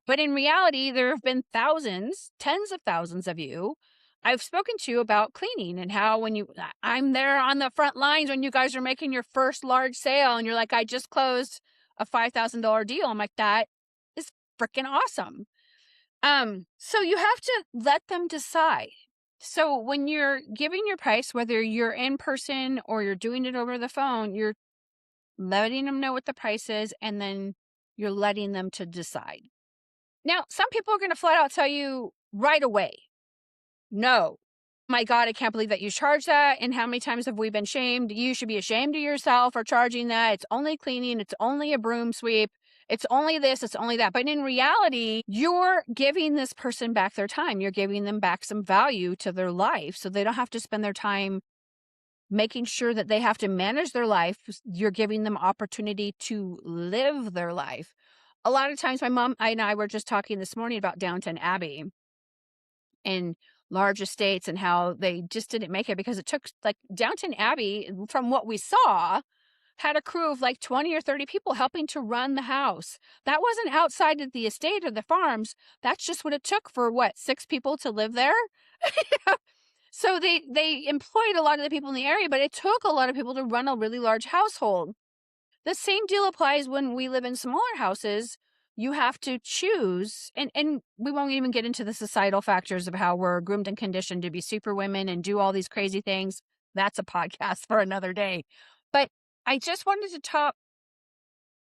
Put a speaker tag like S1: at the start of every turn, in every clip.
S1: But in reality, there have been thousands, tens of thousands of you I've spoken to about cleaning and how when I'm there on the front lines when you guys are making your first large sale and you're like, I just closed a $5,000 deal. I'm like, that is freaking awesome. So you have to let them decide. So when you're giving your price, whether you're in person or you're doing it over the phone, you're letting them know what the price is and then you're letting them to decide. Now, some people are going to flat out tell you right away, no. My God, I can't believe that you charge that. And how many times have we been shamed? You should be ashamed of yourself for charging that. It's only cleaning. It's only a broom sweep. It's only this. It's only that. But in reality, you're giving this person back their time. You're giving them back some value to their life so they don't have to spend their time making sure that they have to manage their life. You're giving them opportunity to live their life. A lot of times my mom and I were just talking this morning about Downton Abbey and large estates and how they just didn't make it because it took like Downton Abbey, from what we saw, had a crew of like 20 or 30 people helping to run the house. That wasn't outside of the estate or the farms. That's just what it took for what, 6 people to live there? So they employed a lot of the people in the area, but it took a lot of people to run a really large household. The same deal applies when we live in smaller houses. You have to choose, and we won't even get into the societal factors of how we're groomed and conditioned to be super women and do all these crazy things. That's a podcast for another day. But I just wanted to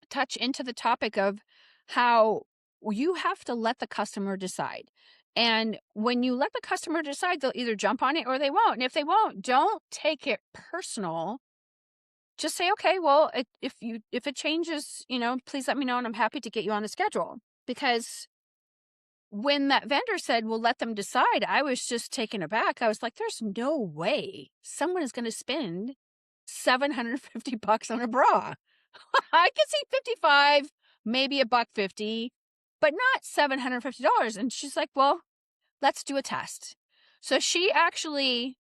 S1: touch into the topic of how you have to let the customer decide. And when you let the customer decide, they'll either jump on it or they won't. And if they won't, don't take it personal. Just say, okay, well, if it changes, please let me know and I'm happy to get you on the schedule. Because when that vendor said, well, let them decide, I was just taken aback. I was like, there's no way someone is going to spend $750 on a bra. I could see 55, maybe a buck 50, but not $750. And she's like, well, let's do a test. So she actually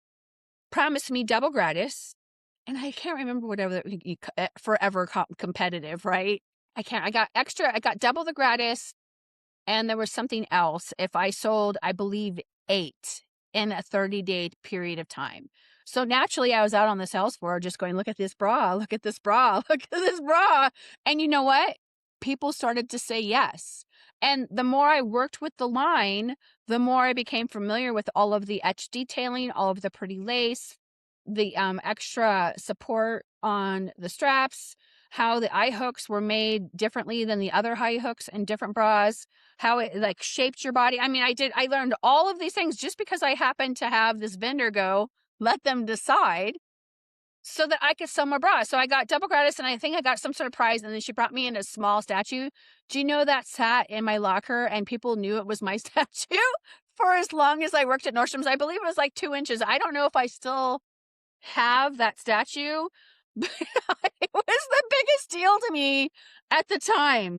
S1: promised me double gratis. And I can't remember whatever forever competitive, right? I got extra, I got double the gratis. And there was something else. If I sold, I believe 8 in a 30-day period of time. So naturally I was out on the sales floor just going, look at this bra, look at this bra, look at this bra. And you know what? People started to say yes. And the more I worked with the line, the more I became familiar with all of the etched detailing, all of the pretty lace, the extra support on the straps, how the eye hooks were made differently than the other high hooks in different bras, how it like shaped your body. I mean, I learned all of these things just because I happened to have this vendor go, let them decide so that I could sell more bras. So I got double gratis and I think I got some sort of prize. And then she brought me in a small statue. Do you know that sat in my locker and people knew it was my statue for as long as I worked at Nordstrom's? I believe it was like 2 inches. I don't know if I still have that statue, but it was the biggest deal to me at the time.